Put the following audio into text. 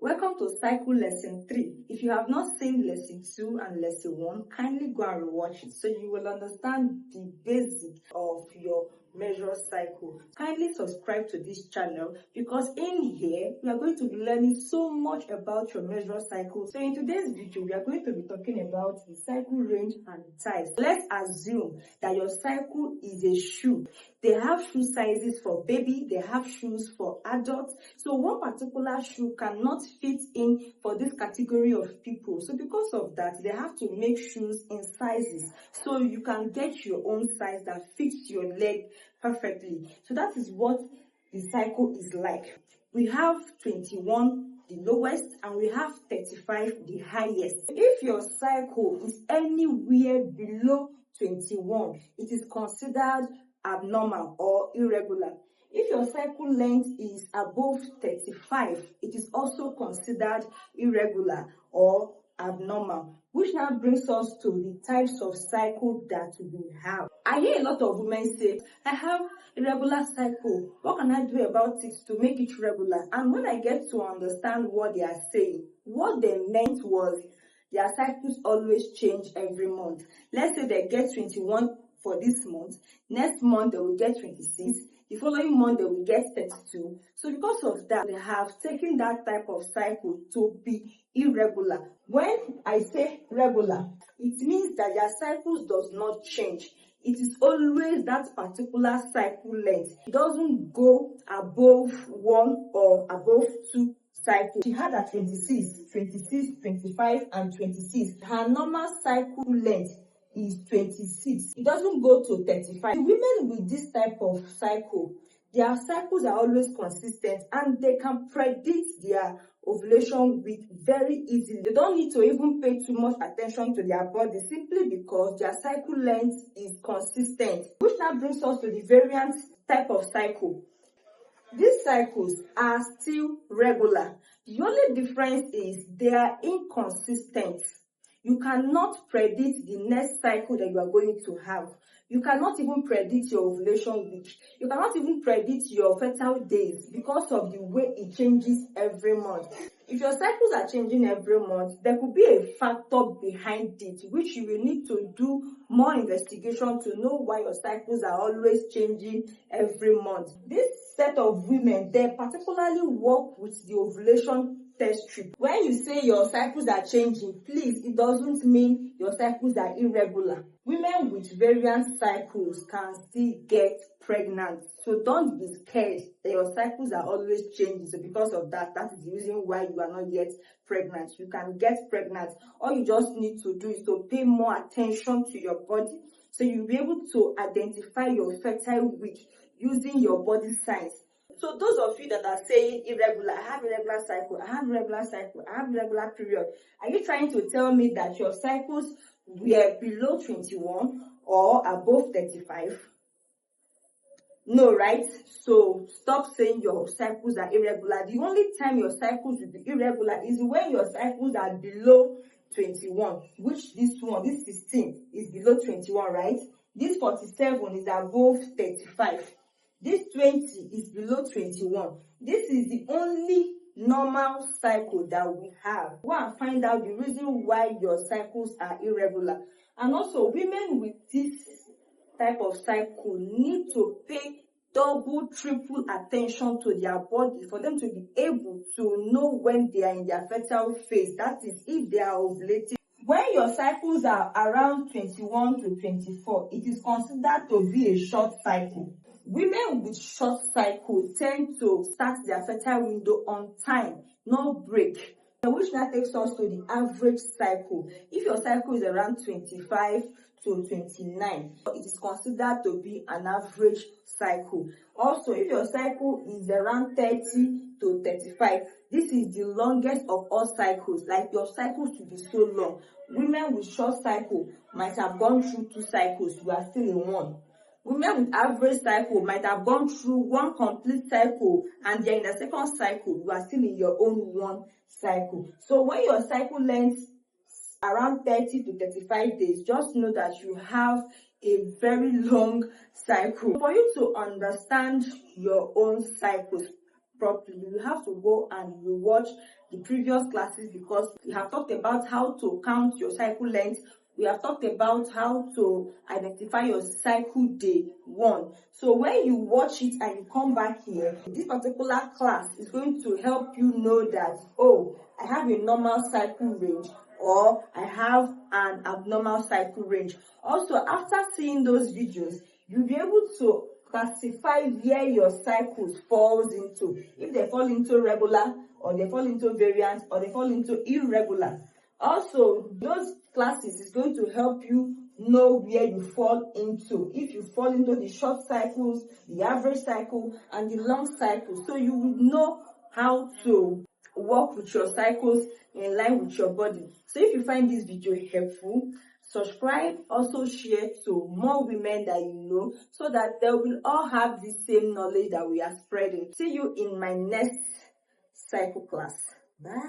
Welcome to Cycle Lesson 3. If you have not seen Lesson 2 and Lesson 1, kindly go and rewatch it so you will understand the basics of your menstrual cycle. Kindly subscribe to this channel because in here we are going to be learning so much about your menstrual cycle. So in today's video, we are going to be talking about the cycle range and types. Let's assume that your cycle is a shoe. They have shoe sizes for baby, they have shoes for adults. So one particular shoe cannot fit in for this category of people. So because of that, they have to make shoes in sizes so you can get your own size that fits your leg perfectly. So that is what the cycle is like. We have 21 the lowest and we have 35 the highest. If your cycle is anywhere below 21, it is considered abnormal or irregular. If your cycle length is above 35, it is also considered irregular or abnormal, which now brings us to the types of cycle that we have. I hear a lot of women say, I have irregular cycle. What can I do about it to make it regular? And when I get to understand what they are saying, what they meant was their cycles always change every month. Let's say they get 21 for this month, next month they will get 26, the following month they will get 32. So because of that, they have taken that type of cycle to be irregular. When I say regular, it means that their cycles does not change. It is always that particular cycle length. It doesn't go above 1 or above 2 cycles. She had at 26, 25 and 26. Her normal cycle length is 26. It doesn't go to 35. The women with this type of cycle, their cycles are always consistent and they can predict their ovulation week very easily. They don't need to even pay too much attention to their body simply because their cycle length is consistent. Which now brings us to the variant type of cycle. These cycles are still regular. The only difference is they are inconsistent. You cannot predict the next cycle that you are going to have. You cannot even predict your ovulation week. You cannot even predict your fertile days because of the way it changes every month. If your cycles are changing every month, there could be a factor behind it, which you will need to do more investigation to know why your cycles are always changing every month. This set of women, they particularly work with the ovulation test strip. When you say your cycles are changing, please, it doesn't mean your cycles are irregular. Women with variant cycles can still get pregnant. So don't be scared that your cycles are always changing. So because of that, that is the reason why you are not yet pregnant. You can get pregnant. All you just need to do is to pay more attention to your body. So you'll be able to identify your fertile week using your body signs. So those of you that are saying irregular, I have irregular cycle, I have irregular cycle, I have irregular period, are you trying to tell me that your cycles were below 21 or above 35? No, right? So stop saying your cycles are irregular. The only time your cycles will be irregular is when your cycles are below 21, which this 16 is below 21, right? This 47 is above 35. This 20 is below 21. This is the only normal cycle that we have. Go and find out the reason why your cycles are irregular. And also, women with this type of cycle need to pay double, triple attention to their body for them to be able to know when they are in their fertile phase. That is, if they are ovulating. When your cycles are around 21 to 24, it is considered to be a short cycle. Women with short cycles tend to start their fertile window on time, no break. Which now takes us to the average cycle. If your cycle is around 25 to 29, it is considered to be an average cycle. Also, if your cycle is around 30 to 35, this is the longest of all cycles. Like your cycles should be so long. Women with short cycle might have gone through 2 cycles, you are still in 1. Women with average cycle might have gone through 1 complete cycle and they're in the second cycle, you are still in your own 1 cycle. So when your cycle length around 30 to 35 days, just know that you have a very long cycle. For you to understand your own cycles properly, you have to go and watch the previous classes, because we have talked about how to count your cycle length. We have talked about how to identify your cycle day 1. So when you watch it and you come back here, this particular class is going to help you know that, oh, I have a normal cycle range, or I have an abnormal cycle range. Also, after seeing those videos, you'll be able to classify where your cycles falls into, if they fall into regular, or they fall into variant, or they fall into irregular. Also, those classes is going to help you know where you fall into, if you fall into the short cycles, the average cycle, and the long cycle, so you will know how to work with your cycles in line with your body. So if you find this video helpful, subscribe, also share to more women that you know, so that they will all have the same knowledge that we are spreading. See you in my next cycle class. Bye.